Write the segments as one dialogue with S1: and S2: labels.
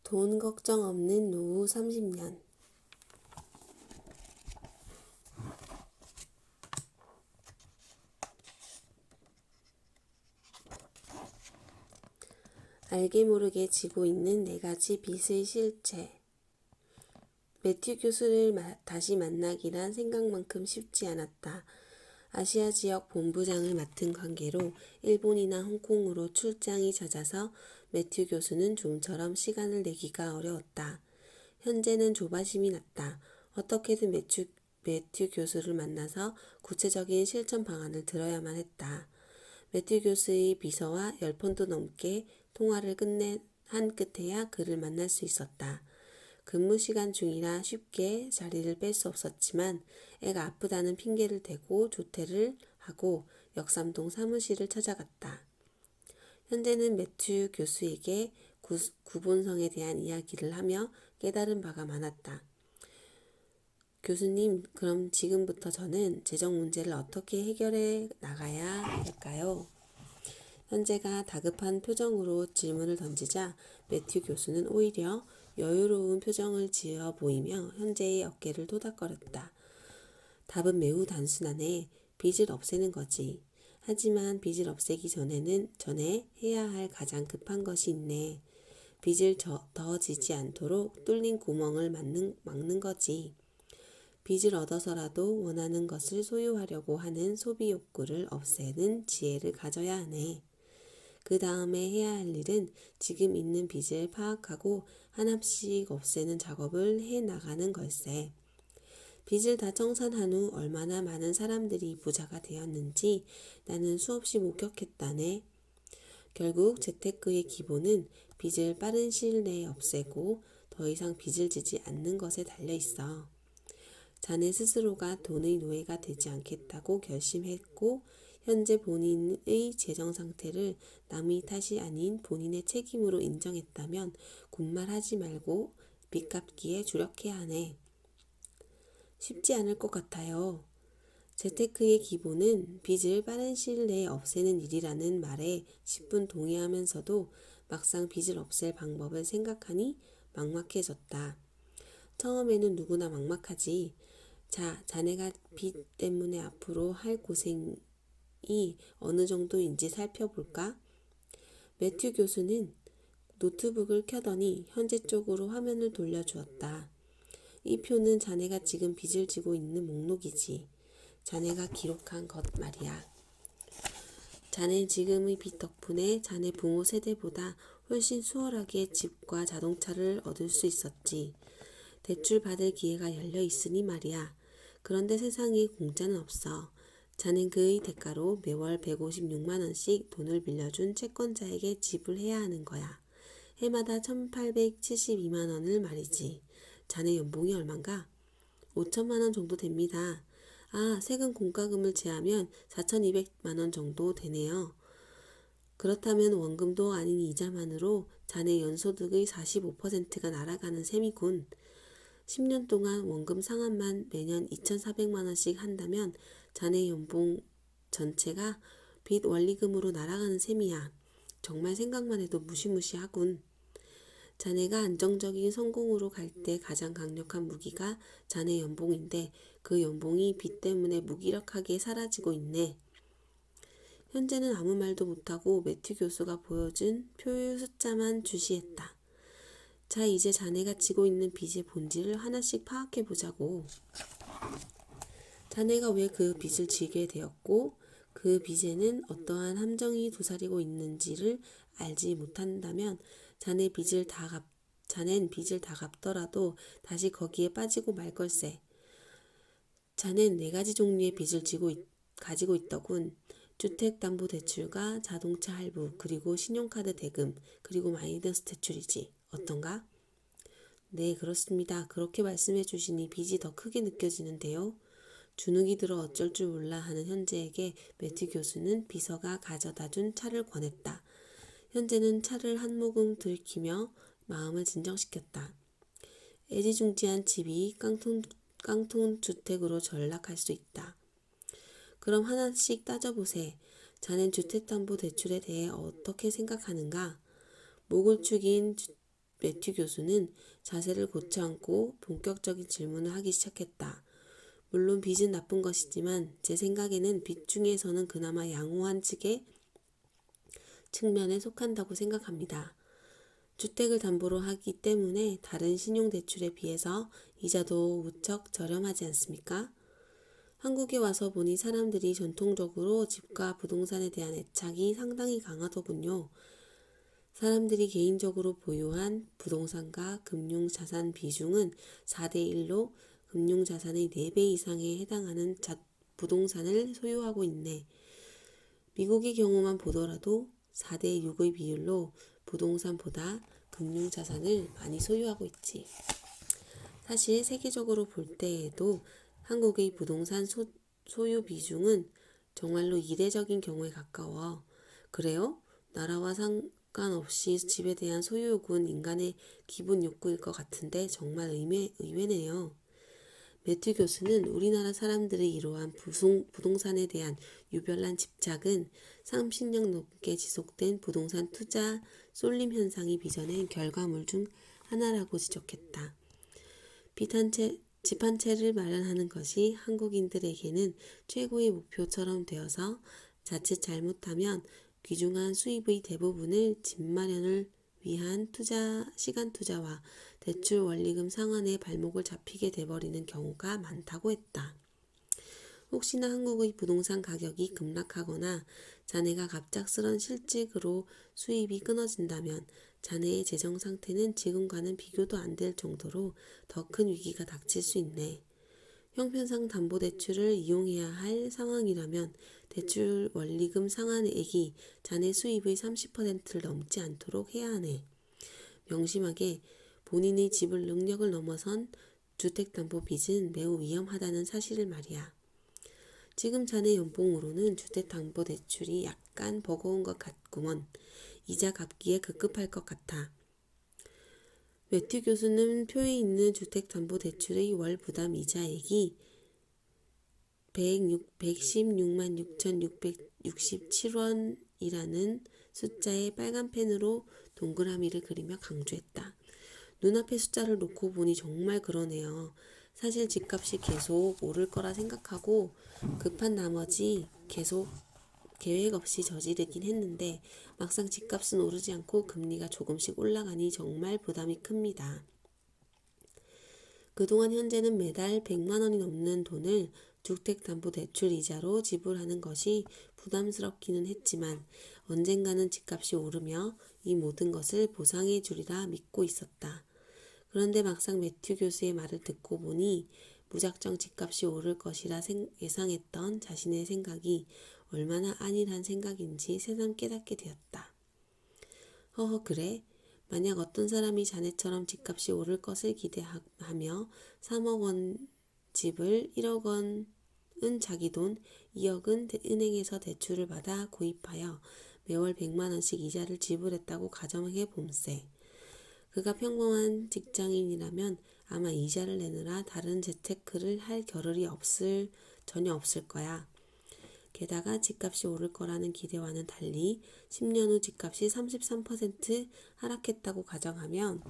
S1: 돈 걱정 없는 노후 30년. 알게 모르게 지고 있는 4가지 빚의 실체. 매튜 교수를 다시 만나기란 생각만큼 쉽지 않았다. 아시아 지역 본부장을 맡은 관계로 일본이나 홍콩으로 출장이 잦아서 매튜 교수는 좀처럼 시간을 내기가 어려웠다. 현재는 조바심이 났다. 어떻게든 매튜 교수를 만나서 구체적인 실천 방안을 들어야만 했다. 매튜 교수의 비서와 10번도 넘게 통화를 한 끝에야 그를 만날 수 있었다. 근무 시간 중이라 쉽게 자리를 뺄 수 없었지만 애가 아프다는 핑계를 대고 조퇴를 하고 역삼동 사무실을 찾아갔다. 현재는 매튜 교수에게 구본성에 대한 이야기를 하며 깨달은 바가 많았다. 교수님, 그럼 지금부터 저는 재정 문제를 어떻게 해결해 나가야 할까요? 현재가 다급한 표정으로 질문을 던지자 매튜 교수는 오히려 여유로운 표정을 지어 보이며 현재의 어깨를 토닥거렸다. 답은 매우 단순하네. 빚을 없애는 거지. 하지만 빚을 없애기 전에 해야 할 가장 급한 것이 있네. 빚을 더 지지 않도록 뚫린 구멍을 막는 거지. 빚을 얻어서라도 원하는 것을 소유하려고 하는 소비 욕구를 없애는 지혜를 가져야 하네. 그 다음에 해야 할 일은 지금 있는 빚을 파악하고 하나씩 없애는 작업을 해 나가는 걸세. 빚을 다 청산한 후 얼마나 많은 사람들이 부자가 되었는지 나는 수없이 목격했다네. 결국 재테크의 기본은 빚을 빠른 시일 내에 없애고 더 이상 빚을 지지 않는 것에 달려 있어. 자네 스스로가 돈의 노예가 되지 않겠다고 결심했고 현재 본인의 재정 상태를 남의 탓이 아닌 본인의 책임으로 인정했다면 군말하지 말고 빚 갚기에 주력해야 하네. 쉽지 않을 것 같아요. 재테크의 기본은 빚을 빠른 시일 내에 없애는 일이라는 말에 10분 동의하면서도 막상 빚을 없앨 방법을 생각하니 막막해졌다. 처음에는 누구나 막막하지. 자, 자네가 빚 때문에 앞으로 할 고생이 어느 정도인지 살펴볼까? 매튜 교수는 노트북을 켜더니 현재 쪽으로 화면을 돌려주었다. 이 표는 자네가 지금 빚을 지고 있는 목록이지. 자네가 기록한 것 말이야. 자네 지금의 빚 덕분에 자네 부모 세대보다 훨씬 수월하게 집과 자동차를 얻을 수 있었지. 대출 받을 기회가 열려 있으니 말이야. 그런데 세상에 공짜는 없어. 자넨 그의 대가로 매월 156만 원씩 돈을 빌려준 채권자에게 지불해야 하는 거야. 해마다 1872만 원을 말이지. 자네 연봉이 얼만가? 5천만 원 정도 됩니다. 아, 세금 공과금을 제하면 4,200만 원 정도 되네요. 그렇다면 원금도 아닌 이자만으로 자네 연소득의 45%가 날아가는 셈이군. 10년 동안 원금 상환만 매년 2,400만 원씩 한다면 자네 연봉 전체가 빚 원리금으로 날아가는 셈이야. 정말 생각만 해도 무시무시하군. 자네가 안정적인 성공으로 갈 때 가장 강력한 무기가 자네 연봉인데 그 연봉이 빚 때문에 무기력하게 사라지고 있네. 현재는 아무 말도 못하고 매튜 교수가 보여준 표의 숫자만 주시했다. 자, 이제 자네가 지고 있는 빚의 본질을 하나씩 파악해 보자고. 자네가 왜 그 빚을 지게 되었고 그 빚에는 어떠한 함정이 도사리고 있는지를 알지 못한다면 자넨 빚을 다 갚더라도 다시 거기에 빠지고 말 걸세. 자넨 4가지 종류의 빚을 가지고 있더군. 주택담보대출과 자동차 할부, 그리고 신용카드 대금, 그리고 마이너스 대출이지. 어떤가? 네, 그렇습니다. 그렇게 말씀해 주시니 빚이 더 크게 느껴지는데요. 주눅이 들어 어쩔 줄 몰라 하는 현재에게 매튜 교수는 비서가 가져다 준 차를 권했다. 현재는 차를 한 모금 들이키며 마음을 진정시켰다. 애지중지한 집이 깡통 주택으로 전락할 수 있다. 그럼 하나씩 따져보세. 자넨 주택담보대출에 대해 어떻게 생각하는가? 목을 축인 매튜 교수는 자세를 고쳐 앉고 본격적인 질문을 하기 시작했다. 물론 빚은 나쁜 것이지만 제 생각에는 빚 중에서는 그나마 양호한 측면에 속한다고 생각합니다. 주택을 담보로 하기 때문에 다른 신용대출에 비해서 이자도 무척 저렴하지 않습니까? 한국에 와서 보니 사람들이 전통적으로 집과 부동산에 대한 애착이 상당히 강하더군요. 사람들이 개인적으로 보유한 부동산과 금융자산 비중은 4대1로 금융자산의 4배 이상에 해당하는 부동산을 소유하고 있네. 미국의 경우만 보더라도 4대6의 비율로 부동산보다 금융자산을 많이 소유하고 있지. 사실 세계적으로 볼 때에도 한국의 부동산 소유 비중은 정말로 이례적인 경우에 가까워. 그래요? 나라와 상관없이 집에 대한 소유욕은 인간의 기본 욕구일 것 같은데 정말 의외네요. 매튜 교수는 우리나라 사람들의 이러한 부동산에 대한 유별난 집착은 30년 넘게 지속된 부동산 투자 쏠림 현상이 빚어낸 결과물 중 하나라고 지적했다. 집 한 채를 마련하는 것이 한국인들에게는 최고의 목표처럼 되어서 자칫 잘못하면 귀중한 수입의 대부분을 집 마련을 위한 시간 투자와 대출 원리금 상환에 발목을 잡히게 돼버리는 경우가 많다고 했다. 혹시나 한국의 부동산 가격이 급락하거나 자네가 갑작스런 실직으로 수입이 끊어진다면 자네의 재정 상태는 지금과는 비교도 안 될 정도로 더 큰 위기가 닥칠 수 있네. 형편상 담보대출을 이용해야 할 상황이라면 대출 원리금 상환액이 자네 수입의 30%를 넘지 않도록 해야 하네. 명심하게 본인의 지불 능력을 넘어선 주택담보빚은 매우 위험하다는 사실을 말이야. 지금 자네 연봉으로는 주택담보대출이 약간 버거운 것 같구먼. 이자 갚기에 급급할 것 같아. 매튜 교수는 표에 있는 주택담보대출의 월 부담 이자액이 116만 6,667원이라는 숫자에 빨간 펜으로 동그라미를 그리며 강조했다. 눈앞에 숫자를 놓고 보니 정말 그러네요. 사실 집값이 계속 오를 거라 생각하고 급한 나머지 계속 계획 없이 저지르긴 했는데 막상 집값은 오르지 않고 금리가 조금씩 올라가니 정말 부담이 큽니다. 그동안 현재는 매달 100만 원이 넘는 돈을 주택담보대출 이자로 지불하는 것이 부담스럽기는 했지만 언젠가는 집값이 오르며 이 모든 것을 보상해 주리라 믿고 있었다. 그런데 막상 매튜 교수의 말을 듣고 보니 무작정 집값이 오를 것이라 예상했던 자신의 생각이 얼마나 안일한 생각인지 새삼 깨닫게 되었다. 허허, 그래? 만약 어떤 사람이 자네처럼 집값이 오를 것을 기대하며 3억 원 집을 1억 원은 자기 돈, 2억은 은행에서 대출을 받아 구입하여 매월 100만 원씩 이자를 지불했다고 가정해 봄세. 그가 평범한 직장인이라면 아마 이자를 내느라 다른 재테크를 할 겨를이 전혀 없을 거야. 게다가 집값이 오를 거라는 기대와는 달리 10년 후 집값이 33% 하락했다고 가정하면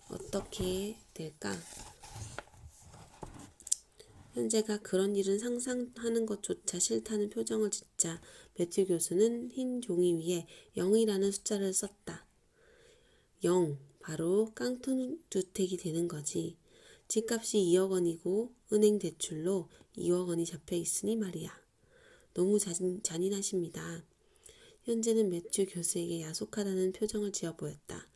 S1: 어떻게 될까? 현재가 그런 일은 상상하는 것조차 싫다는 표정을 짓자 매튜 교수는 흰 종이 위에 0이라는 숫자를 썼다. 0, 바로 깡통주택이 되는 거지. 집값이 2억 원이고 은행 대출로 2억 원이 잡혀 있으니 말이야. 너무 잔인하십니다. 현재는 매튜 교수에게 야속하다는 표정을 지어 보였다.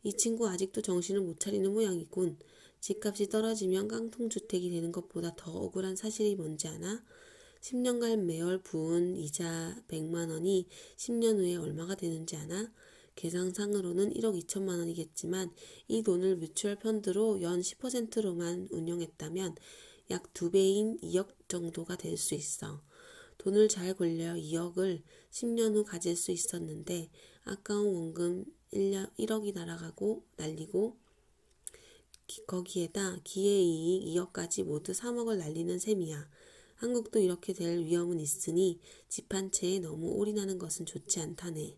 S1: 이 친구 아직도 정신을 못 차리는 모양이군. 집값이 떨어지면 깡통주택이 되는 것보다 더 억울한 사실이 뭔지 아나? 10년간 매월 부은 이자 100만 원이 10년 후에 얼마가 되는지 아나? 계산상으로는 1억 2천만 원이겠지만 이 돈을 뮤추얼 펀드로 연 10%로만 운용했다면 약 2배인 2억 정도가 될 수 있어. 돈을 잘 굴려 2억을 10년 후 가질 수 있었는데 아까운 원금 1억이 날리고 거기에다 기회이익 2억까지 모두 3억을 날리는 셈이야. 한국도 이렇게 될 위험은 있으니 집 한 채에 너무 올인하는 것은 좋지 않다네.